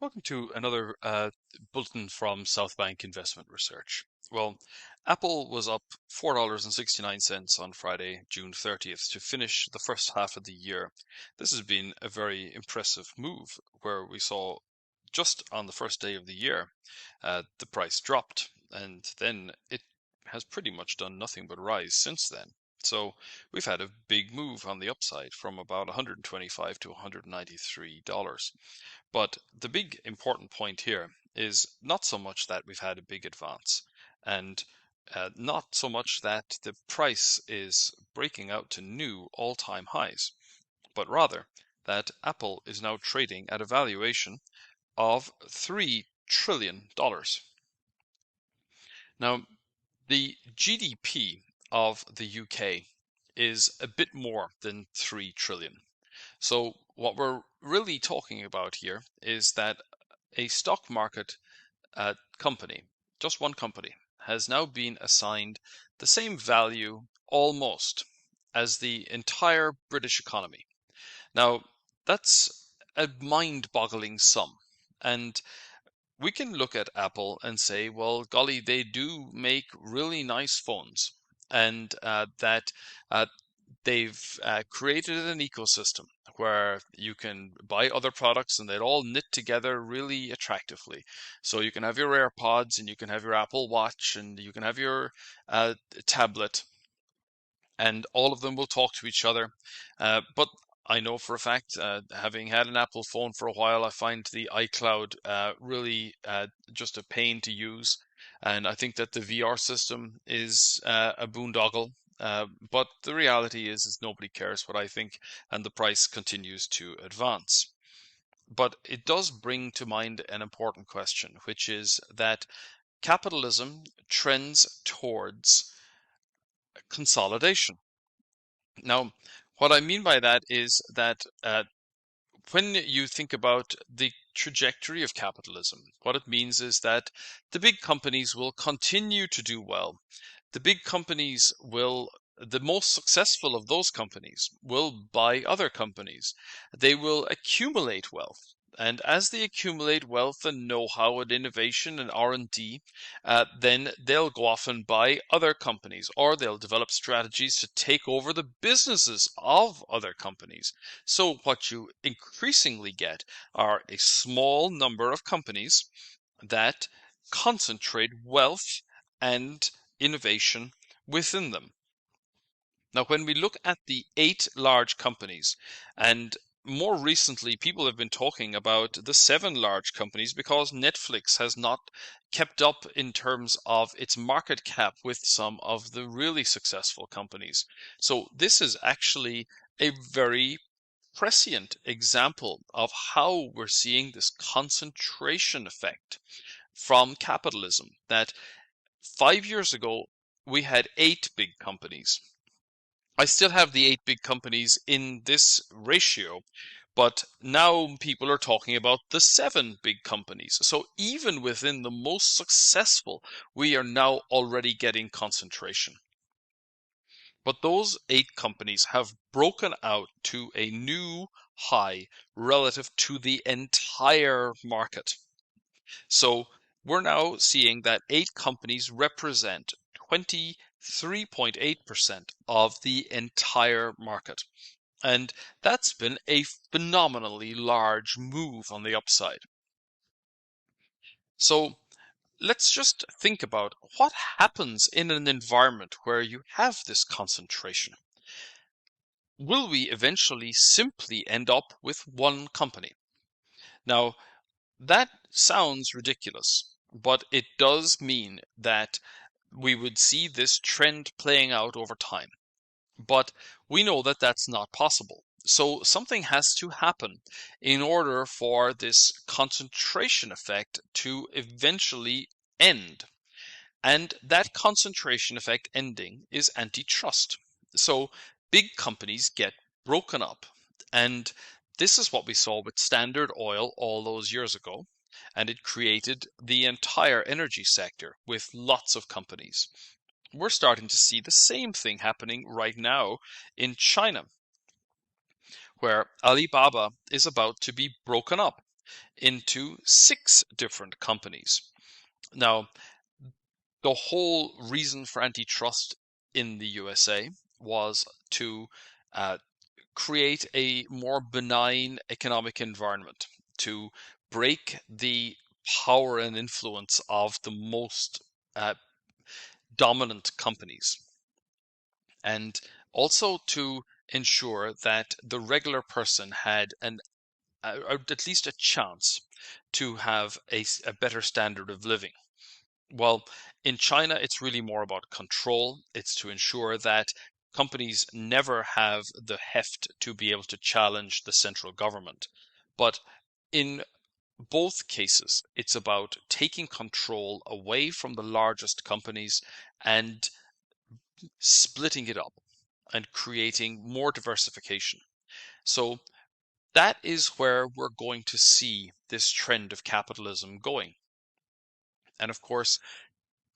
Welcome to another bulletin from Southbank Investment Research. Well, Apple was up $4.69 on Friday, June 30th, to finish the first half of the year. This has been a very impressive move where we saw just on the first day of the year, the price dropped, and then it has pretty much done nothing but rise since then. So we've had a big move on the upside from about $125 to $193. But the big important point here is not so much that we've had a big advance and not so much that the price is breaking out to new all-time highs, but rather that Apple is now trading at a valuation of $3 trillion. Now, the GDP of the UK is a bit more than 3 trillion. So what we're really talking about here is that a stock market company, just one company, has now been assigned the same value almost as the entire British economy. Now, that's a mind-boggling sum. And we can look at Apple and say, well, golly, they do make really nice phones. And that they've created an ecosystem where you can buy other products and they'll all knit together really attractively. So you can have your AirPods and you can have your Apple Watch and you can have your tablet, and all of them will talk to each other. But I know for a fact, having had an Apple phone for a while, I find the iCloud really just a pain to use. And I think that the VR system is a boondoggle. But the reality is nobody cares what I think, and the price continues to advance. But it does bring to mind an important question, which is that capitalism trends towards consolidation. Now, what I mean by that is that when you think about the trajectory of capitalism, what it means is that the big companies will continue to do well. The big companies will, the most successful of those companies will buy other companies. They will accumulate wealth. And as they accumulate wealth and know-how and innovation and R&D, then they'll go off and buy other companies, or they'll develop strategies to take over the businesses of other companies. So what you increasingly get are a small number of companies that concentrate wealth and innovation within them. Now, when we look at the 8 large companies, and more recently, people have been talking about the 7 large companies because Netflix has not kept up in terms of its market cap with some of the really successful companies. So this is actually a very prescient example of how we're seeing this concentration effect from capitalism, that 5 years ago, we had 8 big companies. I still have the 8 big companies in this ratio, but now people are talking about the 7 big companies. So even within the most successful, we are now already getting concentration. But those 8 companies have broken out to a new high relative to the entire market. So we're now seeing that 8 companies represent 23.8% of the entire market. And that's been a phenomenally large move on the upside. So let's just think about what happens in an environment where you have this concentration. Will we eventually simply end up with one company? Now, that sounds ridiculous, but it does mean that we would see this trend playing out over time. But we know that that's not possible. So something has to happen in order for this concentration effect to eventually end. And that concentration effect ending is antitrust. So big companies get broken up. And this is what we saw with Standard Oil all those years ago. And it created the entire energy sector with lots of companies. We're starting to see the same thing happening right now in China, where Alibaba is about to be broken up. into 6 different companies. Now, the whole reason for antitrust in the USA was to uh, create a more benign economic environment, to break the power and influence of the most uh, dominant companies, and also to ensure that the regular person had at least a chance to have a better standard of living. Well, in China, it's really more about control. It's to ensure that companies never have the heft to be able to challenge the central government. But in both cases, it's about taking control away from the largest companies and splitting it up and creating more diversification. So that is where we're going to see this trend of capitalism going. And of course,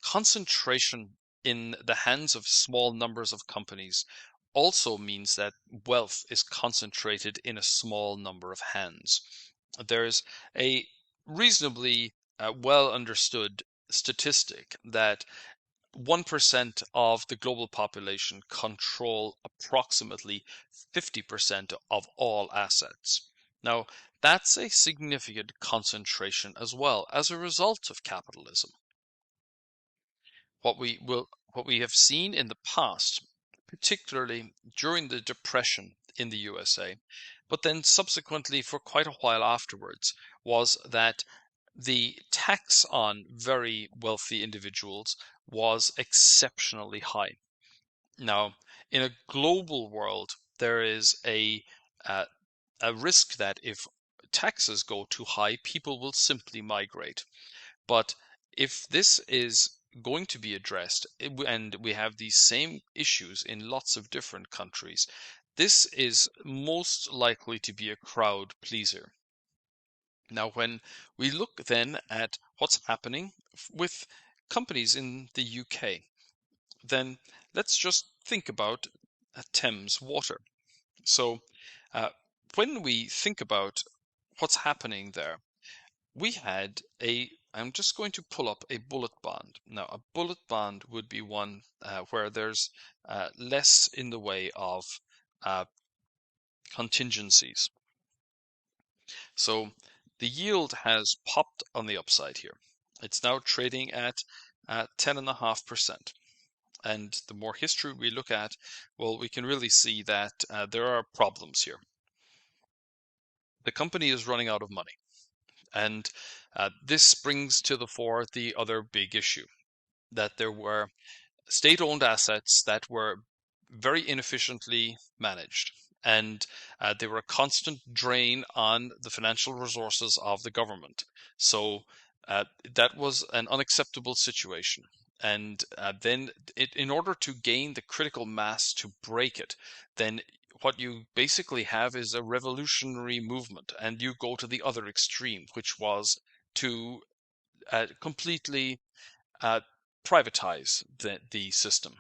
concentration in the hands of small numbers of companies also means that wealth is concentrated in a small number of hands. There's a reasonably well understood statistic that 1% of the global population control approximately 50% of all assets. Now, that's a significant concentration as well as a result of capitalism. What we have seen in the past, particularly during the Depression in the USA, but then subsequently for quite a while afterwards, was that the tax on very wealthy individuals was exceptionally high. Now, in a global world, there is uh, a risk that if taxes go too high, people will simply migrate. But if this is going to be addressed, and we have these same issues in lots of different countries, this is most likely to be a crowd pleaser. Now, when we look then at what's happening with companies in the UK, then let's just think about Thames Water. So, uh, when we think about what's happening there, we had I'm just going to pull up a bullet bond. Now, a bullet bond would be one where there's less in the way of uh, contingencies. So the yield has popped on the upside here. It's now trading at 10.5%. And the more history we look at, well, we can really see that there are problems here. The company is running out of money. And this brings to the fore the other big issue, that there were state-owned assets that were very inefficiently managed, and they were a constant drain on the financial resources of the government. So that was an unacceptable situation. And then, in order to gain the critical mass to break it, then what you basically have is a revolutionary movement, and you go to the other extreme, which was to completely uh, privatize the system.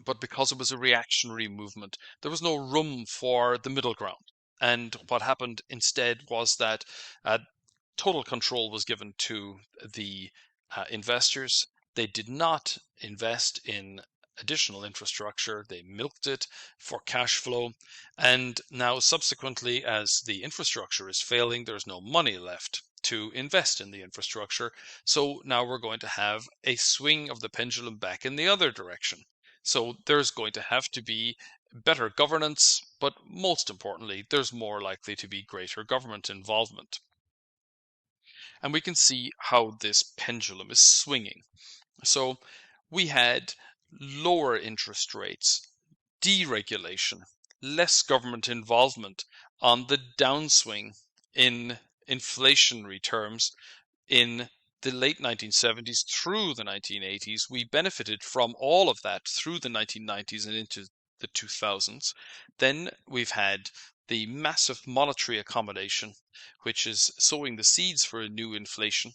But because it was a reactionary movement, there was no room for the middle ground. And what happened instead was that uh, total control was given to the investors. They did not invest in additional infrastructure. They milked it for cash flow. And now, subsequently, as the infrastructure is failing, there's no money left to invest in the infrastructure. So now we're going to have a swing of the pendulum back in the other direction. So there's going to have to be better governance, but most importantly, there's more likely to be greater government involvement. And we can see how this pendulum is swinging. So we had lower interest rates, deregulation, less government involvement on the downswing in inflationary terms in the late 1970s through the 1980s. We benefited from all of that through the 1990s and into the 2000s. Then we've had the massive monetary accommodation, which is sowing the seeds for a new inflation.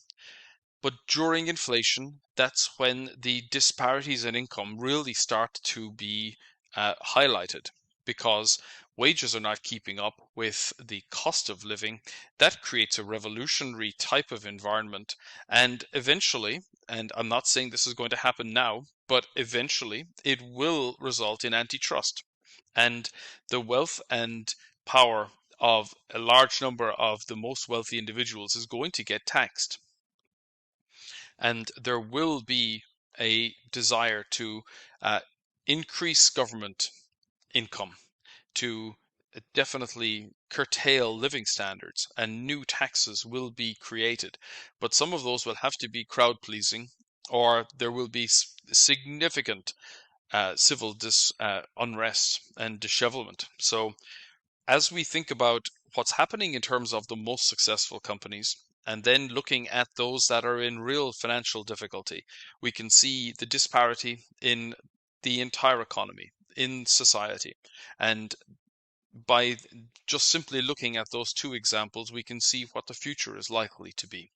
But during inflation, that's when the disparities in income really start to be highlighted, because wages are not keeping up with the cost of living, that creates a revolutionary type of environment. And eventually, and I'm not saying this is going to happen now, but eventually it will result in antitrust. And the wealth and power of a large number of the most wealthy individuals is going to get taxed. And there will be a desire to increase government income, to definitely curtail living standards, and new taxes will be created. But some of those will have to be crowd pleasing, or there will be significant civil unrest and dishevelment. So as we think about what's happening in terms of the most successful companies, and then looking at those that are in real financial difficulty, we can see the disparity in the entire economy, in society. And by just simply looking at those two examples, we can see what the future is likely to be.